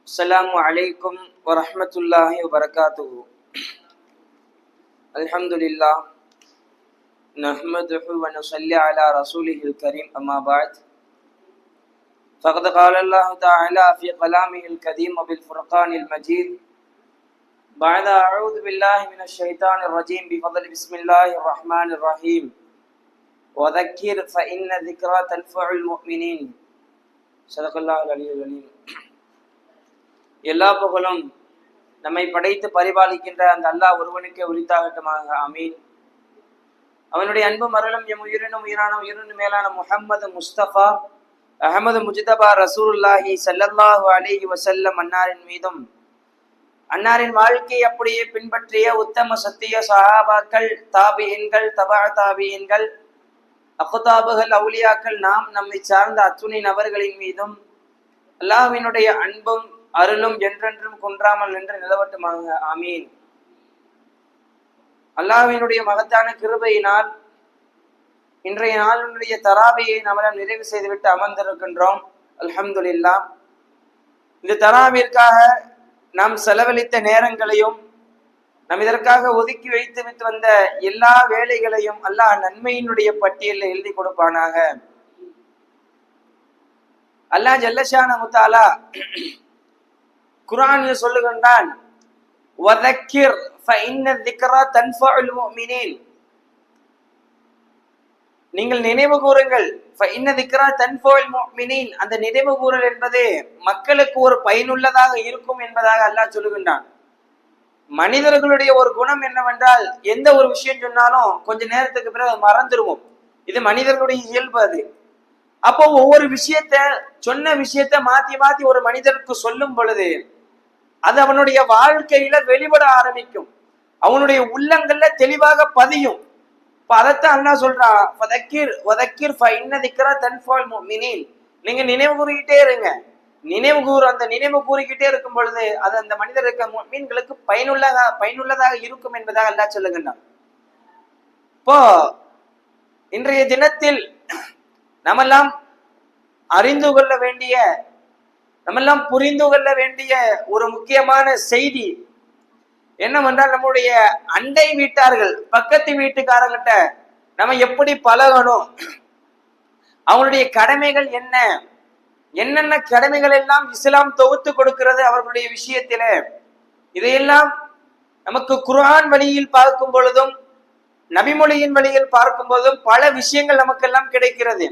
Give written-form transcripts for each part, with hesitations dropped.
السلام عليكم ورحمة الله وبركاته. الحمد لله نحمده ونصلي على رسوله الكريم، أما بعد فقد قال الله تعالى في كلامه القديم وبالفرقان المجيد بعد أعوذ بالله من الشيطان الرجيم بفضل بسم الله الرحمن الرحيم وذكر فإن ذكرى تنفع المؤمنين. صدق الله العلي العليم. எல்லா புகழும் நம்மை படைத்து பரிபாலிக்கின்ற அந்த அல்லாஹ் ஒருவனுக்கே உரித்தாகட்டுமாக, ஆமீன். அவனுடைய அன்பும் அருளும் எம் உயிரினும் உயிரான உயிரினும் மேலான முஹம்மது முஸ்தபா அஹமது முஜ்தபா ரசூலுல்லாஹி ஸல்லல்லாஹு அலைஹி வஸல்லம் அன்னாரின் மீதும், அன்னாரின் வாழ்க்கையை அப்படியே பின்பற்றிய உத்தம சத்திய சஹாபாக்கள், தாபியின்கள், தபா தாபியின்கள், அக்தாபுகள், அவுலியாக்கள், நாம் நம்மை சார்ந்த அத்துணை நபர்களின் மீதும் அல்லாஹ்வினுடைய அன்பும் அருளும் என்றென்றும் குன்றாமல் நின்று நிலவட்டுமாக, ஆமீன். அல்லாஹ்வினுடைய மகத்தான கிருபையினால் இன்றைய நாளினுடைய தராவியை நம்மளால் நிறைவு செய்துவிட்டு அமர்ந்திருக்கின்றோம். அல்ஹம்துலில்லாஹ். இந்த தராவிற்காக நாம் செலவழித்த நேரங்களையும் நாம் இதற்காக ஒதுக்கி வைத்து வந்த எல்லா வேலைகளையும் அல்லாஹ் நன்மையினுடைய பட்டியலில் எழுதி கொடுப்பானாக. அல்லாஹ் ஜல்லஷானஹு தஆலா குர்ஆனில் சொல்லுகின்றான், வதக்கிர் ஃபஇன்ன ذிக்ரா தன்ஃபஉல் முஃமினீன். நீங்கள் நினைவு கூறுங்கள். ஃபஇன்ன ذிக்ரா தன்ஃபஉல் முஃமினீன். அந்த நினைவு கூறல் என்பது மக்களுக்கு ஒரு பயனுள்ளதாக இருக்கும் என்பதாக அல்லாஹ் சொல்லுகின்றான். மனிதர்களுடைய ஒரு குணம் என்னவென்றால், எந்த ஒரு விஷயம் சொன்னாலும் கொஞ்ச நேரத்துக்கு பிறகு மறந்துடுவோம். இது மனிதர்களுடைய இயல்பு. அது அப்போ ஒவ்வொரு சொன்ன விஷயத்த மாத்தி மாத்தி ஒரு மனிதனுக்கு சொல்லும் பொழுது அது அவனுடைய வாழ்க்கையில வெளிப்பட ஆரம்பிக்கும், அவனுடைய உள்ளங்கள்ல தெளிவாக பதியும். இப்ப அதைத்தான் அல்லாஹ் சொல்றான், வதக்கிர் ஃபஇன்ன ذிக்ரா தன்ஃபஉல் முஃமினீன். நீங்க நினைவு கூறிக்கிட்டே இருங்க. அந்த நினைவு கூறிக்கிட்டே இருக்கும் பொழுது அது அந்த மனிதருக்கு, முஃமின்களுக்கு பயனுள்ளதாக இருக்கும் என்பதாக அல்லாஹ் சொல்லுகின்றான். இப்போ இன்றைய தினத்தில் நம்மெல்லாம் அறிந்து கொள்ள வேண்டிய, நம்மெல்லாம் புரிந்து கொள்ள வேண்டிய ஒரு முக்கியமான செய்தி என்னவென்றால், நம்முடைய அண்டை வீட்டார்கள், பக்கத்து வீட்டுக்காரங்கிட்ட நம்ம எப்படி பழகணும், அவங்களுடைய கடமைகள் என்னென்ன கடமைகள் எல்லாம் இஸ்லாம் தொகுத்து கொடுக்கிறது அவர்களுடைய விஷயத்தில. இதையெல்லாம் நமக்கு குர்ஆன் வழியில் பார்க்கும் பொழுதும் நபிமொழியின் வழியில் பார்க்கும் போதும் பல விஷயங்கள் நமக்கெல்லாம் கிடைக்கிறது.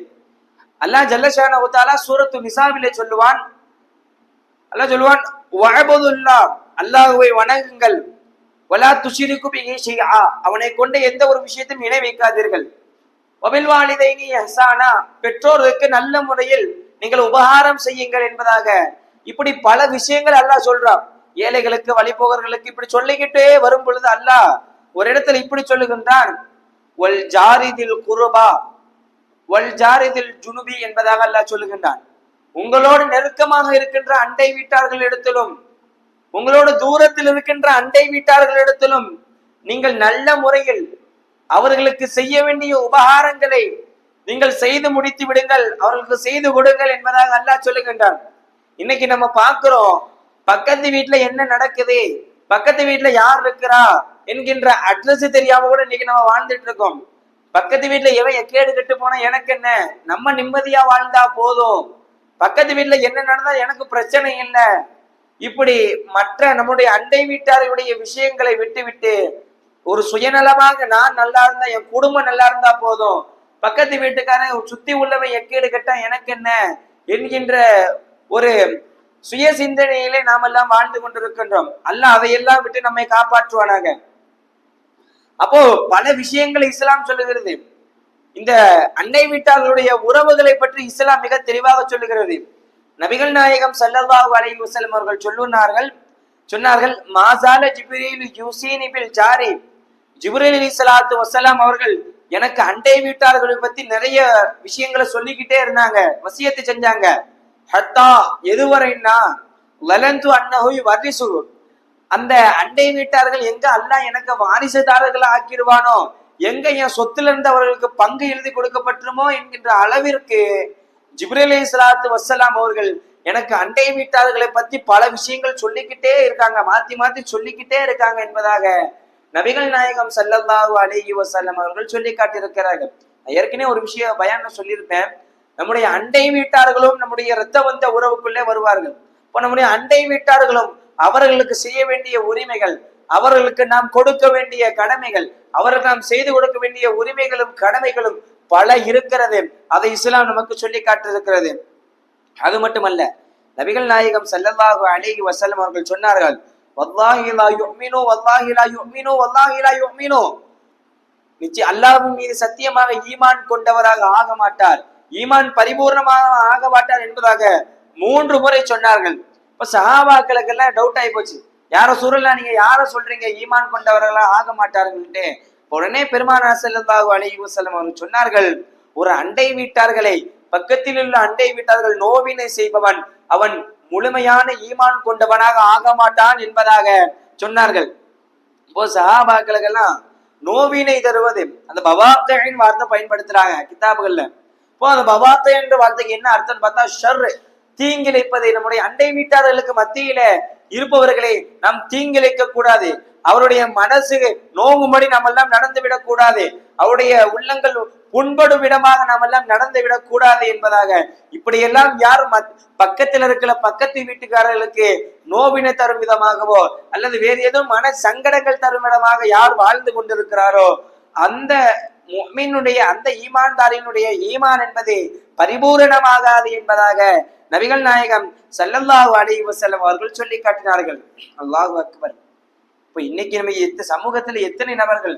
அல்லாஹ் ஜல்லஷானஹு தஆலா சூரத்து நிசாவிலே சொல்லுவான், வஅபுதுல்லாஹ், அல்லாஹ்வை வணங்குங்கள், வலா துஷ்ரிகு பிஹி ஷைஆ, அவனை கொண்டு எந்த ஒரு விஷயத்தையும் இணை வைக்காதீர்கள், வபில் வாலிதைனி இஹ்சானா, பெற்றோருக்கு நல்ல முறையில் நீங்கள் உபகாரம் செய்யுங்கள் என்பதாக இப்படி பல விஷயங்கள் அல்லாஹ் சொல்றான். ஏழைகளுக்கு, வழிபோகர்களுக்கு இப்படி சொல்லிக்கிட்டே வரும் பொழுது அல்லாஹ் ஒரு இடத்துல இப்படி சொல்லுகின்றான், வல் ஜாரிதில் குர்பா வல் ஜாரிதில் ஜுனுபி என்பதாக அல்லாஹ் சொல்லுகின்றான். உங்களோடு நெருக்கமாக இருக்கின்ற அண்டை வீட்டார்களிடத்திலும் உங்களோடு தூரத்தில் இருக்கின்ற அண்டை வீட்டார்களிடத்திலும் நீங்கள் நல்ல முறையில் அவர்களுக்கு செய்ய வேண்டிய உபகாரங்களை நீங்கள் செய்து முடித்து விடுங்கள், அவர்களுக்கு செய்து கொடுங்கள் என்பதாக அல்லாஹ் சொல்லுகின்றான். இன்னைக்கு நம்ம பார்க்கிறோம், பக்கத்து வீட்டுல என்ன நடக்குது, பக்கத்து வீட்டுல யார் இருக்கிறா என்கின்ற அட்ரஸ் தெரியாம கூட இன்னைக்கு நம்ம வாழ்ந்துட்டு இருக்கோம். பக்கத்து வீட்டுல எவன் எக்கேடு கெட்டு போனா எனக்கு என்ன, நம்ம நிம்மதியா வாழ்ந்தா போதும், பக்கத்து வீட்டுல என்ன நடந்தா எனக்கு பிரச்சனை இல்லை, இப்படி மற்ற நம்முடைய அண்டை வீட்டாருடைய விஷயங்களை விட்டு ஒரு சுயநலமாக நான் நல்லா இருந்தா, என் குடும்பம் நல்லா இருந்தா போதும், பக்கத்து வீட்டுக்காரன் சுத்தி உள்ளவன் எக்கேடு கெட்டா எனக்கு என்ன என்கின்ற ஒரு சுய சிந்தனையிலே நாம் எல்லாம் வாழ்ந்து கொண்டிருக்கின்றோம். அல்லாஹ் அதையெல்லாம் விட்டு நம்மை காப்பாற்றுவானாக. அப்போ பல விஷயங்களை இஸ்லாம் சொல்லுகிறது. இந்த அண்டை வீட்டார்களுடைய உறவுகளை பற்றி இஸ்லாம் மிக தெளிவாக சொல்லுகிறது. நபிகள் நாயகம் ஸல்லல்லாஹு அலைஹி வஸல்லம் அவர்கள் சொன்னார்கள், மாசால ஜிப்ரீல் யூசீனி பில் ஜாரி, ஜிப்ரீல் அலைஹிஸ்ஸலாத்து வஸலாம் அவர்கள் எனக்கு அண்டை வீட்டார்களை பத்தி நிறைய விஷயங்களை சொல்லிக்கிட்டே இருந்தாங்க, வசியத்து செஞ்சாங்க. ஹத்தா எதுவரைன்னா லலந்து அன்னஹு வரிசு, அந்த அண்டை வீட்டார்கள் எங்க அல்லாஹ் எனக்கு வாரிசுதாரர்களை ஆக்கிடுவானோ, எங்க என் சொத்துல இருந்து அவர்களுக்கு பங்கு எழுதி கொடுக்கப்பட்டுருமோ என்கின்ற அளவிற்கு ஜிப்ரீல் அலைஹிஸ்ஸலாத்து வஸ்ஸலாம் அவர்கள் எனக்கு அண்டை வீட்டார்களை பத்தி பல விஷயங்கள் சொல்லிக்கிட்டே இருக்காங்க, மாத்தி மாத்தி சொல்லிக்கிட்டே இருக்காங்க என்பதாக நபிகள் நாயகம் ஸல்லல்லாஹு அலைஹி வஸல்லம் அவர்கள் சொல்லி காட்டியிருக்கிறார்கள். ஏற்கனவே ஒரு விஷயம் பயான்ல சொல்லியிருப்பேன். நம்முடைய அண்டை வீட்டார்களும் நம்முடைய இரத்த வந்த உறவுக்குள்ளே வருவார்கள். இப்போ நம்முடைய அண்டை வீட்டார்களும் அவர்களுக்கு செய்ய வேண்டிய உரிமைகள், அவர்களுக்கு நாம் கொடுக்க வேண்டிய கடமைகள், அவர்களுக்கு நாம் செய்து கொடுக்க வேண்டிய உரிமைகளும் கடமைகளும் பல இருக்கிறது. அதை இஸ்லாம் நமக்கு சொல்லி காட்டியிருக்கிறது. அது மட்டுமல்ல, நபிகள் நாயகம் ஸல்லல்லாஹு அலைஹி வஸல்லம் அவர்கள் சொன்னார்கள், வல்லாஹி லா யுமினு வல்லாஹி லா யுமினு வல்லாஹி லா யுமினு, நிச்சயம் அல்லாஹ்வின் மீது சத்தியமாக ஈமான் கொண்டவராக ஆக மாட்டார், ஈமான் பரிபூர்ணமாக ஆக மாட்டார் என்பதாக 3 முறை சொன்னார்கள். இப்ப சஹாபாக்களுக்கு எல்லாம் டவுட் ஆகி போச்சு. யார சூழலா நீங்க யார சொல்றீங்க ஈமான் கொண்டவர்களா ஆக மாட்டார்கள்ட்டு? உடனே பெருமானார் ஸல்லல்லாஹு அலைஹி வஸல்லம் அவர்கள் சொன்னார்கள், ஒரு அண்டை வீட்டார்களை, பக்கத்தில் உள்ள அண்டை வீட்டார்கள் நோவினை செய்பவன் அவன் முழுமையான ஈமான் கொண்டவனாக ஆக மாட்டான் என்பதாக சொன்னார்கள். இப்போ சஹாபாக்களுக்கெல்லாம் நோவினை தருவது, அந்த பவாத்தையின் வார்த்தை பயன்படுத்துறாங்க கிதாபுகள்ல. இப்போ அந்த பவாத்தை என்ற வார்த்தைக்கு என்ன அர்த்தம் பார்த்தா, ஷர், தீங்கிழைப்பதை. நம்முடைய அண்டை வீட்டார்களுக்கு மத்தியில இருப்பவர்களை நாம் தீங்கிழைக்க கூடாது, அவருடைய மனசு நோங்கும்படி நாம் எல்லாம் நடந்து விடக் கூடாது, அவருடைய உள்ளங்கள் புண்படும் விடமாக நாம் எல்லாம் நடந்து விடக் கூடாது என்பதாக. இப்படியெல்லாம் யார் பக்கத்தில் இருக்கிற பக்கத்து வீட்டுக்காரர்களுக்கு நோவினை தரும் விதமாகவோ அல்லது வேறு ஏதோ மன சங்கடங்கள் தரும் விதமாக யார் வாழ்ந்து கொண்டிருக்கிறாரோ அந்த முஃமினுடைய, அந்த ஈமான்தாரினுடைய ஈமான் என்பது பரிபூரணமாகாது என்பதாக நபிகள் நாயகம் ஸல்லல்லாஹு அலைஹி வஸல்லம் அவர்கள் சொல்லி காட்டினார்கள். அல்லாஹு அக்பர். இப்ப இன்னைக்கு நம்ம சமூகத்துல எத்தனை நபர்கள்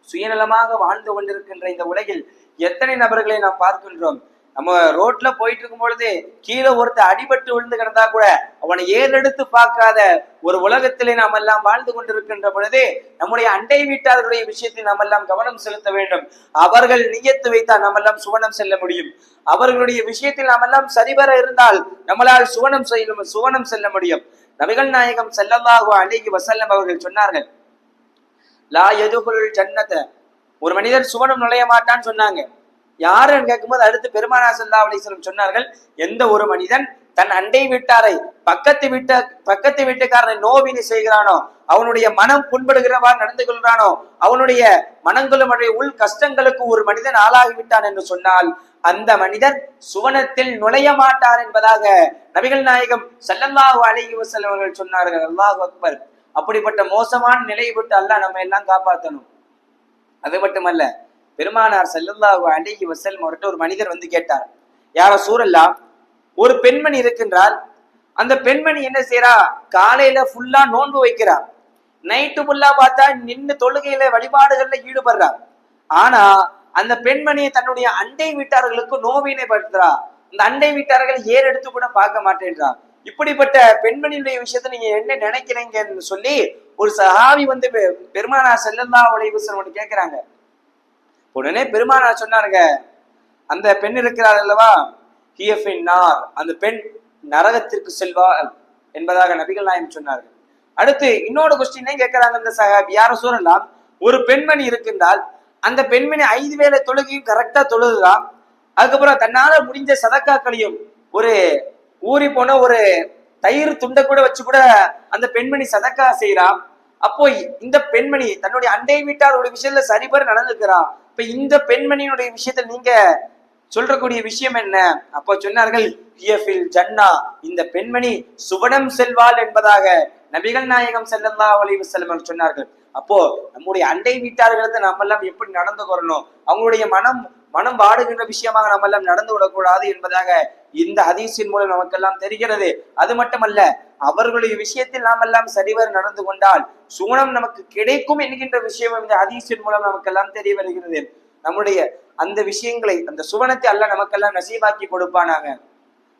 சுயநலமாக வாழ்ந்து கொண்டிருக்கின்ற இந்த உலகில் எத்தனை நபர்களை நாம் பார்க்கின்றோம். நம்ம ரோட்ல போயிட்டு இருக்கும் பொழுது கீழே ஒருத்தர் அடிபட்டு விழுந்து கிடந்தா கூட அவனை ஏறெடுத்து பார்க்காத ஒரு உலகத்திலே நாம் எல்லாம் வாழ்ந்து கொண்டிருக்கின்ற பொழுது நம்முடைய அண்டை வீட்டார்களுடைய விஷயத்தில் நாம் எல்லாம் கவனம் செலுத்த வேண்டும். அவர்கள் நியத்து வைத்தால் நாம் எல்லாம் சுவனம் செல்ல முடியும். அவர்களுடைய விஷயத்தில் நாம் எல்லாம் சரிவர இருந்தால் நம்மளால் சுவனம் செல்ல முடியும். நபிகள் நாயகம் ஸல்லல்லாஹு அலைஹி வஸல்லம் அவர்கள் சொன்னார்கள், லா யதுகுலுல் ஜன்னத, ஒரு மனிதர் சுவனம் நுழைய மாட்டான்னு சொன்னாங்க. யாருன்னு கேட்கும்போது அடுத்து பெருமானார் ஸல்லல்லாஹு அலைஹி வஸல்லம் சொன்னார்கள், எந்த ஒரு மனிதன் தன் அண்டை வீட்டாரை, பக்கத்து வீட்டுக்காரனை நோவினை செய்கிறானோ, அவனுடைய மனம் புண்படுகிறவாறு நடந்து கொள்கிறானோ, அவனுடைய மனங்களும் உள் கஷ்டங்களுக்கு ஒரு மனிதன் ஆளாகிவிட்டான் என்று சொன்னால் அந்த மனிதர் சுவனத்தில் நுழைய மாட்டார் என்பதாக நபிகள் நாயகம் ஸல்லல்லாஹு அலைஹி வஸல்லம் அவர்கள் சொன்னார்கள். அல்லாஹு அக்பர். அப்படிப்பட்ட மோசமான நிலையை விட்டு அல்லாஹ் நம்ம எல்லாம் காப்பாற்றணும். அது மட்டுமல்ல, பெருமானார் ஸல்லல்லாஹு அலைஹி வஸல்லம் அவர்கிட்ட ஒரு மனிதர் வந்து கேட்டார், யார ரசூலல்லாஹ், ஒரு பெண்மணி இருக்கின்றார், அந்த பெண்மணி என்ன செய்யறா, காலையில ஃபுல்லா நோன்பு வைக்கிறா, நைட்டு ஃபுல்லா பார்த்தா நின்று தொழுகையில வழிபாடுகள்ல ஈடுபடுறா. ஆனா அந்த பெண்மணியை தன்னுடைய அண்டை வீட்டார்களுக்கு நோவினை படுத்துறா, இந்த அண்டை வீட்டார்கள் ஏறெடுத்து கூட பார்க்க மாட்டேன்றா. இப்படிப்பட்ட பெண்மணியுடைய விஷயத்த நீங்க என்ன நினைக்கிறீங்கன்னு சொல்லி ஒரு சஹாபி வந்து பெருமானார் ஸல்லல்லாஹு அலைஹி வஸல்லம் கேட்கிறாங்க. உடனே பெருமானார் சொன்னாருங்க, அந்த பெண் இருக்கிறார் அல்லவா, ஹிய ஃபின்னார், அந்த பெண் நரகத்திற்கு செல்வாள் என்பதாக நபிகள் நாயகம் சொன்னார்கள். அடுத்து இன்னொரு கொஸ்டினே கேட்கிறாங்க இந்த சஹாபி, யார சொல்லலாம், ஒரு பெண்மணி இருக்கின்றால் அந்த பெண்மணி 5 வேளை தொழுகையும் கரெக்டா தொழுதுதான், அதுக்கப்புறம் தன்னால முடிஞ்ச சதக்காக்களையும், ஒரு ஊறி போன ஒரு தயிர் துண்டை கூட வச்சு கூட அந்த பெண்மணி சதக்கா செய்யறான். அப்போ இந்த பெண்மணி தன்னுடைய அண்டை வீட்டாருடைய விஷயத்துல சரிபர நடந்துக்கிறா. இப்ப இந்த பெண்மணியினுடைய விஷயத்துல நீங்க சொல்றக்கூடிய விஷயம் என்ன? அப்போ சொன்னார்கள், ஜன்னா, இந்த பெண்மணி சுவனம் செல்வாள் என்பதாக நபிகள் நாயகம் ஸல்லல்லாஹு அலைஹி வஸல்லம் சொன்னார்கள். அப்போ நம்முடைய அண்டை வீட்டார்களுக்கு நம்ம எல்லாம் எப்படி நடந்து கொள்ளணும், அவங்களுடைய மனம் வாடுகின்ற விஷயமாக நம்ம எல்லாம் நடந்து விடக்கூடாது என்பதாக இந்த ஹதீஸின் மூலம் நமக்கெல்லாம் தெரிகிறது. அது மட்டுமல்ல, அவர்களுடைய விஷயத்தில் நாம் எல்லாம் சரிவர நடந்து கொண்டால் சுவனம் நமக்கு கிடைக்கும் என்கின்ற விஷயம் இந்த ஹதீஸின் மூலம் நமக்கெல்லாம் தெரிய வருகிறது. நம்முடைய அந்த விஷயங்களை, அந்த சுவனத்தை அல்லாஹ் நமக்கெல்லாம் நசீபாக்கி கொடுப்பானாங்க.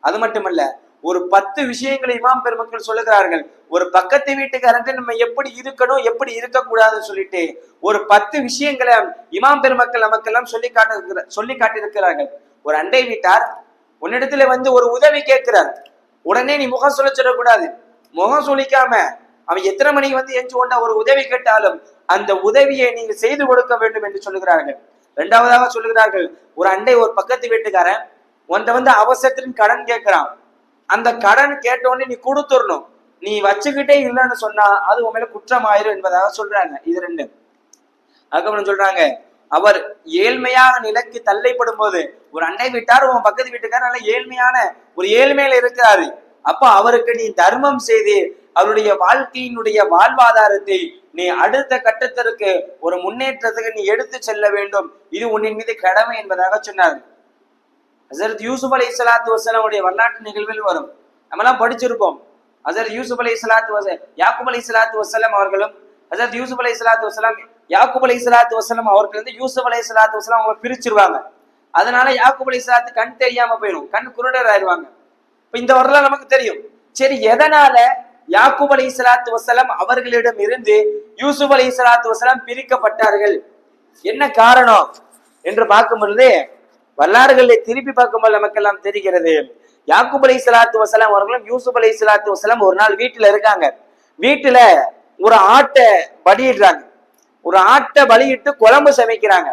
அது மட்டுமல்ல, ஒரு 10 விஷயங்களை இமாம் பெருமக்கள் சொல்லுகிறார்கள். ஒரு பக்கத்து வீட்டுக்காரங்க நம்ம எப்படி இருக்கணும், எப்படி இருக்கக்கூடாதுன்னு சொல்லிட்டு ஒரு 10 விஷயங்களை இமாம் பெருமக்கள் நமக்கெல்லாம் சொல்லி காட்டியிருக்கிறார்கள். ஒரு அண்டை வீட்டார் உன்னிடத்துல வந்து ஒரு உதவி கேட்கிறார், உடனே நீ முகம் சொல்லக்கூடாது. முகம் சொல்லிக்காம அவன் எத்தனை மணிக்கு வந்து எஞ்சி கொண்டா ஒரு உதவி கேட்டாலும் அந்த உதவியை நீங்க செய்து கொடுக்க வேண்டும் என்று சொல்லுகிறார்கள். 2வதாக சொல்லுகிறார்கள், ஒரு பக்கத்து வீட்டுக்காரன் உன்கிட்ட வந்து அவசரத்தின் கடன் கேட்கிறான், அந்த கடன் கேட்டோடனே நீ கொடுத்துடணும். நீ வச்சுக்கிட்டே இல்லைன்னு சொன்னா அது உன் மேல குற்றமாயிரும் என்பதாக சொல்றாங்க. இது ரெண்டு. அதுக்கப்புறம் சொல்றாங்க, அவர் ஏழ்மையாக நிலைக்கு தள்ளைப்படும் போது, ஒரு அண்டை வீட்டார் உன் பக்கத்து வீட்டுக்கார் நல்ல ஏழ்மையான ஒரு ஏழ்மையில இருக்கிறாரு, அப்ப அவருக்கு நீ தர்மம் செய்து அவருடைய வாழ்க்கையினுடைய வாழ்வாதாரத்தை நீ அடுத்த கட்டத்திற்கு ஒரு முன்னேற்றத்துக்கு நீ எடுத்து செல்ல வேண்டும். இது உன்னின் மீது கடமை என்பதாக சொன்னார். ஹஸரத் யூசுப் அலைஹிஸ்ஸலாத்து வஸ்ஸலாமுடைய வரலாற்று நிகழ்வில் வரும். நம்மலாம் படிச்சிருப்போம். ஹஸரத் யூசுப் அலைஹிஸ்ஸலாத்து யாக்கூப் அலைஹிஸ்ஸலாத்து வஸ்ஸலாம் அவர்களும் ஹஸரத் யூசுப் அலைஹிஸ்ஸலாத்து வஸ்ஸலாம் யாக்கூப் அலைஹிஸ்ஸலாத்து வஸ்ஸலாம் அவர்கள் வந்து யூசுப் அலைஹிஸ்ஸலாத்து வஸ்ஸலாம் அவங்க பிரிச்சிருவாங்க. அதனால யாக்கூப் அலைஹிஸ்ஸலாத்து கண் தெரியாம போயிடும், கண் குருடர் ஆயிடுவாங்க. இப்ப இந்த வரலாறு நமக்கு தெரியும். சரி, எதனால யாக்கூப் அலைஹிஸ்ஸலாத்து வஸ்ஸலாம் அவர்களிடம் இருந்து யூசுப் அலைஹிஸ்ஸலாத்து வஸ்ஸலாம் பிரிக்கப்பட்டார்கள், என்ன காரணம் என்று பார்க்கும் பொழுது வரலாறுகளை திருப்பி பார்க்கும்போது நமக்கெல்லாம் தெரிகிறது. யாக்கூப் அலைஹிஸ்ஸலாத்து வஸ்ஸலாம் அவர்களும் யூசுப் அலைஹிஸ்ஸலாத்து வஸ்ஸலாம் ஒரு நாள் வீட்டுல இருக்காங்க. வீட்டுல ஒரு ஆட்டை பலியிடுறாங்க. ஒரு ஆட்டை பலியிட்டு குழம்பு சமைக்கிறாங்க.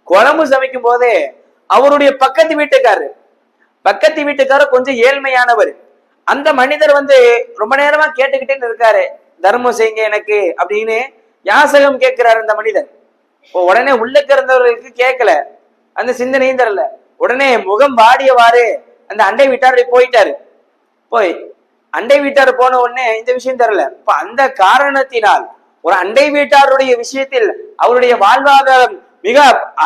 குழம்பு சமைக்கும் போதே அவருடைய பக்கத்து வீட்டுக்காரர் கொஞ்சம் ஏழ்மையானவர். அந்த மனிதர் வந்து ரொம்ப நேரமா கேட்டுக்கிட்டே இருக்காரு, தர்மம் செய்யுங்க எனக்கு அப்படின்னு யாசகம் கேட்கிறாரு அந்த மனிதர். உடனே உள்ளக்க இருந்தவர்களுக்கு கேட்கல, அந்த சிந்தனையும் தரல. உடனே முகம் வாடியவாறு அந்த அண்டை வீட்டார் போயிட்டாரு. போய் அண்டை வீட்டார் போன உடனே இந்த விஷயம் தரல. இப்ப அந்த காரணத்தினால் ஒரு அண்டை வீட்டாருடைய விஷயத்தில் அவருடைய வாழ்வாதாரம் மிக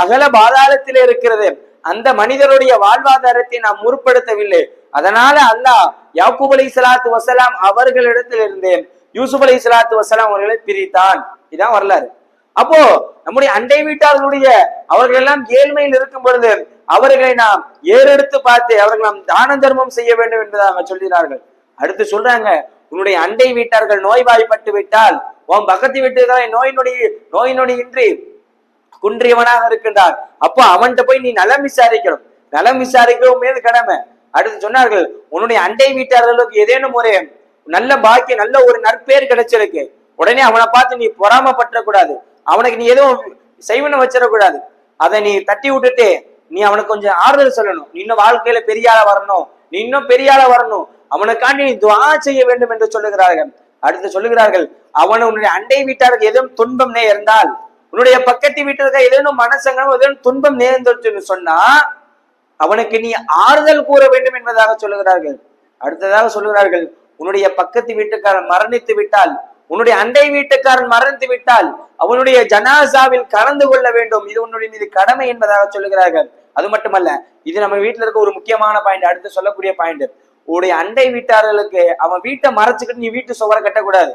அகல பாதாளத்தில் இருக்கிறது. அந்த மனிதருடைய வாழ்வாதாரத்தை நாம் முற்படுத்தவில்லை. அதனால அல்லாஹ் யாக்கூப் அலைஹிஸ்ஸலாத்து வஸ்ஸலாம் அவர்களிடத்தில் இருந்து யூசுப் அலைஹிஸ்ஸலாத்து வஸ்ஸலாம் அவர்களை பிரித்தான். இதான் வரலாறு. அப்போ நம்முடைய அண்டை வீட்டார்களுடைய அவர்கள் எல்லாம் ஏழ்மையில் இருக்கும் பொழுது அவர்களை நாம் ஏறெடுத்து பார்த்து அவர்கள் நாம் தான தர்மம் செய்ய வேண்டும் என்பதாக சொல்கிறார்கள். அடுத்து சொல்றாங்க, உன்னுடைய அண்டை வீட்டார்கள் நோய்வாய்ப்பட்டு விட்டால் உன் பக்கத்து வீட்டுகளை நோய் நொடியின்றி குன்றியவனாக இருக்கின்றார். அப்போ அவன்கிட்ட போய் நீ நலம் விசாரிக்கணும். நலம் விசாரிக்கவும் மீது கடமை. அடுத்து சொன்னார்கள், உன்னுடைய அண்டை வீட்டார்களுக்கு ஏதேனும் ஒரு நல்ல பாக்கியம், நல்ல ஒரு நற்பேர் கிடைச்சிருக்கு, உடனே அவனை பார்த்து நீ பொறாமப்பட்ட கூடாது, அவனுக்கு நீ எதுவும் செய்வன வச்சிடக்கூடாது. அதை நீ தட்டி விட்டுட்டு நீ அவனுக்கு கொஞ்சம் ஆறுதல் சொல்லணும். நீ இன்னும் வாழ்க்கையில பெரியாள வரணும், நீ இன்னும் பெரியாள வரணும், அவனுக்காண்டி நீ துஆ செய்ய வேண்டும் என்று சொல்லுகிறார்கள். அடுத்து சொல்லுகிறார்கள், உன்னுடைய அண்டை வீட்டாருக்கு எதுவும் துன்பம் நேர்ந்தால், உன்னுடைய பக்கத்து வீட்டிற்கு ஏதேனும் மனசங்கடம் ஏதேனும் துன்பம் நேர்ந்துன்னு சொன்னா அவனுக்கு நீ ஆறுதல் கூற வேண்டும் என்பதாக சொல்லுகிறார்கள். அடுத்ததாக சொல்லுகிறார்கள், உன்னுடைய பக்கத்து வீட்டுக்காரன் மரணித்து விட்டால், உன்னுடைய அண்டை வீட்டுக்காரன் மரணித்து விட்டால் அவனுடைய ஜனாசாவில் கலந்து கொள்ள வேண்டும். இது உன்னுடைய மீது கடமை என்பதாக சொல்லுகிறார்கள். அது மட்டுமல்ல, இது நம்ம வீட்டுல இருக்க ஒரு முக்கியமான பாயிண்ட். அடுத்து சொல்லக்கூடிய பாயிண்ட், உன்னுடைய அண்டை வீட்டார்களுக்கு அவன் வீட்டை மறைச்சுக்கிட்டு நீ வீட்டு சுவரை கட்டக்கூடாது.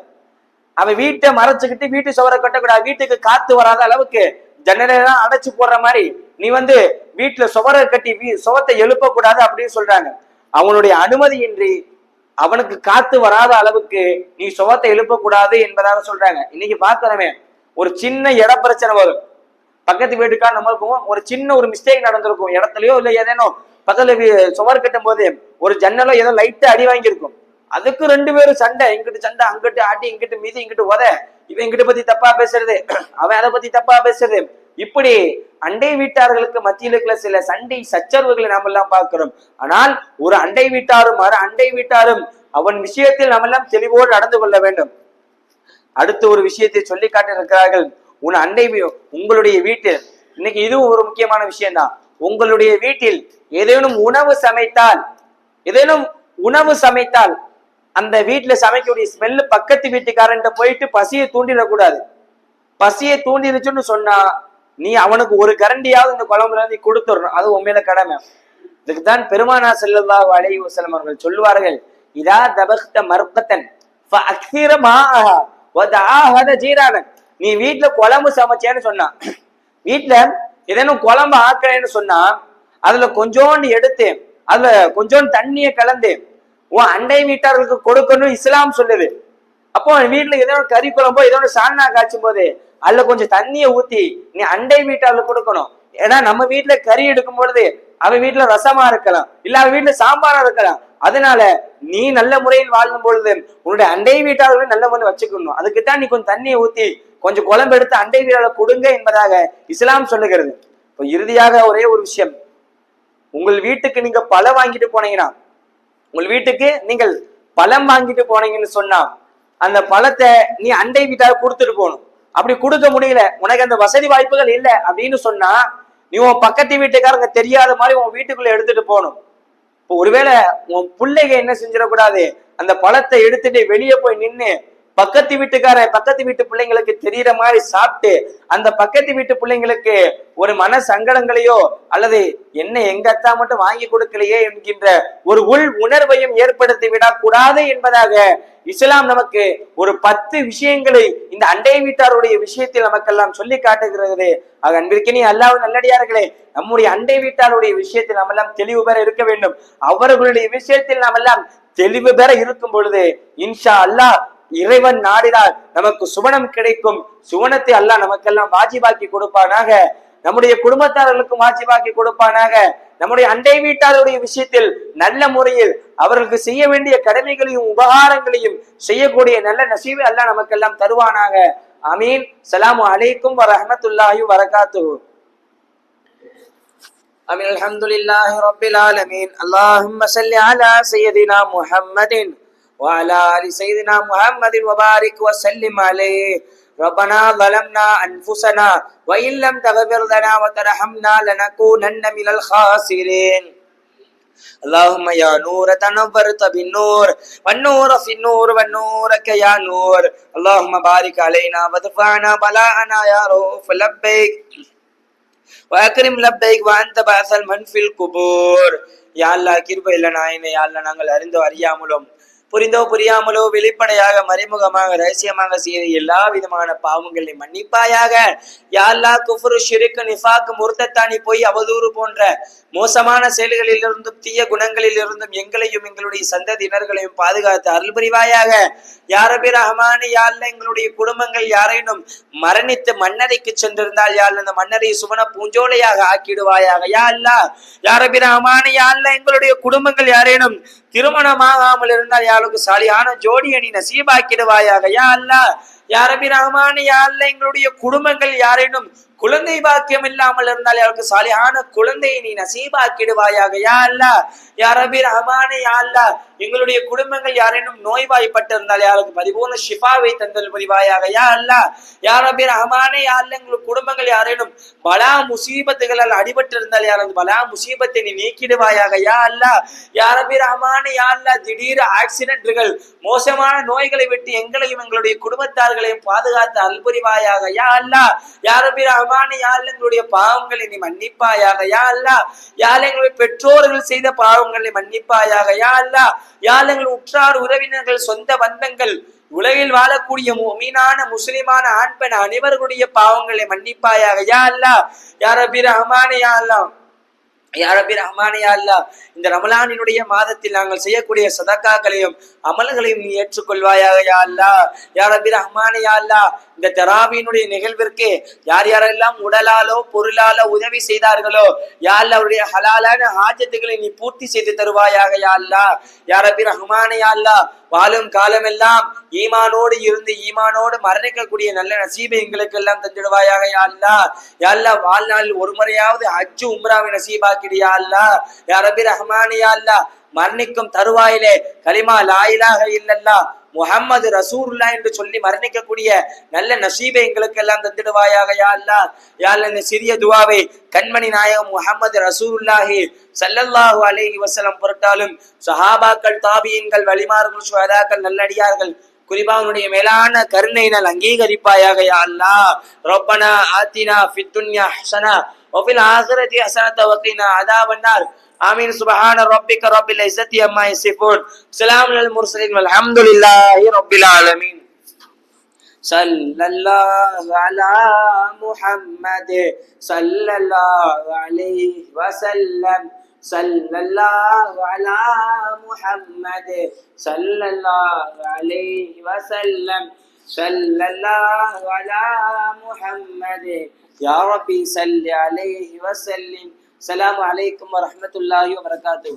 அவன் வீட்டை மறைச்சுக்கிட்டு வீட்டு சுவரை கட்டக்கூடாது. வீட்டுக்கு காத்து வராத அளவுக்கு ஜன்னலாம் அடைச்சு போடுற மாதிரி நீ வந்து வீட்டுல சுவரை கட்டி சுவத்தை எழுப்ப கூடாது அப்படின்னு சொல்றாங்க. அவனுடைய அனுமதியின்றி அவனுக்கு காத்து வராத அளவுக்கு நீ சுவத்தை எழுப்பக்கூடாது என்பதாக சொல்றாங்க. இன்னைக்கு பாக்குறமே, ஒரு சின்ன இட பிரச்சனை வரும், பக்கத்து வீட்டுக்கா நம்மளுக்கும் ஒரு சின்ன ஒரு மிஸ்டேக் நடந்திருக்கும், இடத்துலயோ இல்ல ஏதேனும் பக்கத்துல சுவர் கட்டும் போது ஒரு ஜன்னலோ ஏதோ லைட்டா அடி வாங்கியிருக்கும். அதுக்கு ரெண்டு பேரும் சண்டை, இங்கிட்டு சண்டை, அங்கிட்டு ஆட்டி, இங்கிட்டு மீதி, இங்கிட்டு உத, இவன் இங்கிட்ட பத்தி தப்பா பேசுறது, அவன் அதை பத்தி தப்பா பேசுறது. இப்படி அண்டை வீட்டார்களுக்கு மத்தியில் இருக்கிற சில சண்டை சச்சரவுகளை நாம் எல்லாம் பார்க்கிறோம். ஆனால் ஒரு அண்டை வீட்டாரும் அண்டை வீட்டாரும் அவன் விஷயத்தில் நாம் எல்லாம் தெளிவோடு நடந்து கொள்ள வேண்டும். அடுத்த ஒரு விஷயத்தை சொல்லி காட்டியிருக்கிறார்கள், உங்களுடைய வீட்டில் இன்னைக்கு இதுவும் ஒரு முக்கியமான விஷயம்தான். உங்களுடைய வீட்டில் ஏதேனும் உணவு சமைத்தால் அந்த வீட்டுல சமைக்கக்கூடிய ஸ்மெல்லு பக்கத்து வீட்டுக்காரன் போயிட்டு பசியை தூண்டிடக்கூடாது. பசியை தூண்டிடுச்சுன்னு சொன்னா நீ அவனுக்கு ஒரு கரண்டியாவது இந்த குழம்புல நீ கொடுத்துடணும். அது உண்மையில கடமை. இதுக்குதான் பெருமானார் ஸல்லல்லாஹு அலைஹி வஸல்லம் அவர்கள் சொல்லுவார்கள், இதா தபக்த மர்கத்தன் ஃபஅக்ஸிர் மாஅஹா வதஆஹத ஜீரானன். நீ வீட்டுல குழம்பு சமைச்சேன்னு சொன்னா, வீட்டுல ஏதேனும் குழம்பு ஆக்குறேன்னு சொன்னா அதுல கொஞ்சோண்டு எடுத்து அதுல கொஞ்சோண்டு தண்ணியை கலந்து உன் அண்டை வீட்டார்களுக்கு கொடுக்கணும் இஸ்லாம் சொல்லுது. அப்போ வீட்டுல ஏதோ கறி குழம்போ ஏதோ சால்னா காய்ச்சும் போது அதுல கொஞ்சம் தண்ணியை ஊத்தி நீ அண்டை வீட்டாளுக்கு கொடுக்கணும். ஏன்னா நம்ம வீட்டுல கறி எடுக்கும் பொழுது அவன் வீட்டுல ரசமா இருக்கலாம், இல்ல அவன் வீட்டுல சாம்பாரா இருக்கலாம். அதனால நீ நல்ல முறையில் வாழும் பொழுது உன்னுடைய அண்டை வீட்டாளர்களும் நல்ல முறையில் வச்சுக்கணும். அதுக்குத்தான் நீ கொஞ்சம் தண்ணியை ஊத்தி கொஞ்சம் குழம்பு எடுத்து அண்டை வீட்டாளர் கொடுங்க என்பதாக இஸ்லாம் சொல்லுகிறது. இப்போ இறுதியாக ஒரே ஒரு விஷயம், உங்கள் வீட்டுக்கு நீங்க பழம் வாங்கிட்டு போனீங்கன்னா உங்கள் வீட்டுக்கு நீங்கள் பழம் வாங்கிட்டு போனீங்கன்னு சொன்னா அந்த பழத்தை நீ அண்டை வீட்டாக கொடுத்துட்டு போகணும். அப்படி கொடுக்க முடியல, உனக்கு அந்த வசதி வாய்ப்புகள் இல்லை அப்படின்னு சொன்னா நீ உன் பக்கத்து வீட்டுக்காரங்க தெரியாத மாதிரி உன் வீட்டுக்குள்ள எடுத்துட்டு போகணும். இப்போ ஒருவேளை உன் பிள்ளைங்க என்ன செஞ்சிடக்கூடாது, அந்த பழத்தை எடுத்துட்டு வெளியே போய் நின்று பக்கத்து வீட்டு பிள்ளைங்களுக்கு தெரியற மாதிரி சாப்பிட்டு அந்த பக்கத்து வீட்டு பிள்ளைங்களுக்கு ஒரு மன சங்கடங்களையோ அல்லது என்ன எங்க அத்தா மட்டும் வாங்கி கொடுக்கலையே என்கின்ற ஒரு உள் உணர்வையும் ஏற்படுத்தி விடக்கூடாது என்பதாக இஸ்லாம் நமக்கு ஒரு 10 விஷயங்களை இந்த அண்டை வீட்டாருடைய விஷயத்தில் நமக்கெல்லாம் சொல்லி காட்டுகிறது. ஆக அன்பிற்கினே அல்லாஹ் நல்லடியார்களே, நம்முடைய அண்டை வீட்டாருடைய விஷயத்தில் நாம் எல்லாம் தெளிவு பெற இருக்க வேண்டும். அவர்களுடைய விஷயத்தில் நாம் எல்லாம் தெளிவு பெற இருக்கும் பொழுது இன்ஷா அல்லாஹ் இறைவன் நாடினால் நமக்கு சுவனம் கிடைக்கும். சுவனத்தை அல்லாஹ் நமக்கெல்லாம் வாஜிபாக்கி கொடுப்பானாக, நம்முடைய குடும்பத்தார்களுக்கும் வாஜிபாக்கி கொடுப்பானாக. நம்முடைய அண்டை வீட்டாருடைய விஷயத்தில் நல்ல முறையில் அவர்களுக்கு செய்ய வேண்டிய கடமைகளையும் உபகாரங்களையும் செய்யக்கூடிய நல்ல நசீபை அல்லாஹ் நமக்கெல்லாம் தருவானாக. ஆமீன். ஸலாமு அலைக்கும் வரஹ்மத்துல்லாஹி வபரகாத்துஹு. ஆமீன். அல்ஹம்துலில்லாஹி ரப்பில் ஆலமீன். அல்லாஹும்ம ஸல்லி அலா சய்யிதினா முஹம்மதின் وعلى آل سيدنا محمد وبارك وسلم عليه. ربنا ظلمنا أنفسنا وإن لم تغفر لنا وترحمنا لنكونن من الخاسرين. اللهم يا نور تنورت بالنور والنور في النور والنورك يا نور. اللهم بارك علينا وادفعنا بلاءنا يا رؤوف لبيك وأكرم لبيك وأنت بعث المن في القبور. يا الله கிருபையுள்ள நாயனே, யா அல்லாஹ் நாங்கள் அறிந்தோ அறியாமலும் புரிந்தோ புரியாமலோ வெளிப்படையாக மறைமுகமாக ரகசியமாக செய்த எல்லா விதமான பாவங்களை மன்னிப்பாயாக. யா அல்லாஹ் குஃப்ரு ஷிர்க் நிஃபாக் முர்தத்தானி பொய் அவதூறு போன்ற மோசமான செயல்களில் இருந்தும் தீய குணங்களில் இருந்தும் எங்களையும் எங்களுடைய சந்ததியினர்களையும் பாதுகாத்து அருள் புரிவாயாக. யா ரப்பி ரஹ்மான், யா அல்லாஹ் எங்களுடைய குடும்பங்கள் யாரேனும் மரணித்து மண்ணறைக்கு சென்றிருந்தால் யா அல்லாஹ் அந்த மண்ணறை சுவன பூஞ்சோலையாக ஆக்கிடுவாயாக. யா அல்லாஹ் யா ரப்பி ரஹ்மான், யா அல்லாஹ் எங்களுடைய குடும்பங்கள் யாரேனும் திருமணமாகாமல் இருந்தால் யாருக்கு சாலியான ஜோடியை நீ நசீபாக்கிடுவாயாக. யா அல்லாஹ் யா ரப்பி ரஹ்மான், யா அல்லாஹ் எங்களுடைய குடும்பங்கள் யாரேனும் குழந்தை பாக்கியம் இல்லாமல் இருந்தால் யாருக்கு சாலியான குழந்தையை நீ நசீபாக்கிடுவாயாக. யா அல்லாஹ் யா ரப்பி ரஹ்மான், யா அல்லாஹ் எங்களுடைய குடும்பங்கள் யாரேனும் நோய்வாய்ப்பட்டு இருந்தால் யாருக்கு பரிபூர்ண ஷிஃபாவை தந்தல் புரிவாயாக. யா அல்லாஹ் யா ரப்பி ரஹ்மான், யா அல்லாஹ் எங்களுடைய குடும்பங்கள் யாரேனும் பலா முசீபத்துகளால் அடிபட்டு இருந்தால் யாருக்கு பலா முசீபத்தை நீ நீக்கிடுவாயாக. யா அல்லாஹ் யா ரப்பி ரஹ்மான், யா அல்லாஹ் திடீர் ஆக்சிடென்ட்கள் மோசமான நோய்களை விட்டு எங்களையும் எங்களுடைய குடும்பத்தார்களையும் பாதுகாத்து அருள் புரிவாயாக. யா அல்லாஹ் யா ரப்பி ரஹ்மான், யா அல்லாஹ் எங்களுடைய பாவங்களை நீ மன்னிப்பாயாக. யா அல்லாஹ் யா அல்லாஹ் எங்களுடைய பெற்றோர்கள் செய்த பாவங்களை மன்னிப்பாயாக. யா அல்லாஹ் யா அல்லாஹ் எங்கள் உற்றார் உறவினர்கள் சொந்த பந்தங்கள் உலகில் வாழக்கூடிய முஃமினான முஸ்லிமான ஆண் பெண் அனைவர்களுடைய பாவங்களை மன்னிப்பாயாக. யா அல்லாஹ் யா ரப்பி ரஹ்மான், யா அல்லாஹ் யா ரப்பி ரஹ்மான், யா அல்லாஹ் இந்த ரமலானினுடைய மாதத்தில் நாங்கள் செய்யக்கூடிய சதக்காக்களையும் அமல்களையும் நீ ஏற்றுக்கொள்வாயாக. யா அல்லாஹ் யா ரப்பி ரஹ்மான், யா அல்லாஹ் இந்த தராவியினுடைய நிகழ்விற்கு யார் யாரெல்லாம் உடலாலோ பொருளாலோ உதவி செய்தார்களோ யா அல்லாஹ் அவருடைய ஹலாலான ஹாஜத்துகளை நீ பூர்த்தி செய்து தருவாயாக. யா அல்லாஹ் யா ரப்பி ரஹ்மான், யா அல்லாஹ் வாழும் காலமெல்லாம் ஈமானோடு இருந்து ஈமானோடு மரணிக்கக்கூடிய நல்ல நசீபை எங்களுக்கு எல்லாம் தந்துடுவாயாக. யா அல்லாஹ் யா அல்லாஹ் வாழ்நாளில் ஒரு முறையாவது ஹஜ் உம்ராவை நசீபாக்கிடு. யா அல்லாஹ் யா ரப்பி ரஹ்மான், யா அல்லாஹ் மரணிக்கும் தருவாயிலே கலிமா லா இலாஹ இல்லல்லாஹ் முஹம்மது ரசூலுல்லாஹ் என்று சொல்லி மரணிக்கக்கூடிய நல்ல நசீபை எங்களுக்கு எல்லாம் தந்துடுவாயாக. யா அல்லாஹ் யா அல்லாஹ் இந்த சிறிய துவாவை கண்மணி நாயகம் முஹம்மது ரசூலுல்லாஹி ஸல்லல்லாஹு அலைஹி வஸல்லம் பொருட்டாலும் சஹாபாக்கள் தாபியீன்கள் வலிமார்கள் சுஹதாக்கள் நல்லடியார்கள் குறிப்பாக மேலான கருணையினால் அங்கீகரிப்பாயாக. யா அல்லாஹ் ரப்பனா ஆத்தினா ஃபித் துன்யா ஹஸனா வஃபில் ஆகிரதி ஹஸனத வகினா அதாபன்னார். آمين. سبحان ربك رب العزة عما يصفون سلام على المرسلين والحمد لله رب العالمين. صلى الله على محمد صلى الله عليه وسلم صلى الله على محمد صلى الله عليه وسلم صلى الله على محمد يا ربي صل عليه وسلم. السلام عليكم ورحمة الله وبركاته.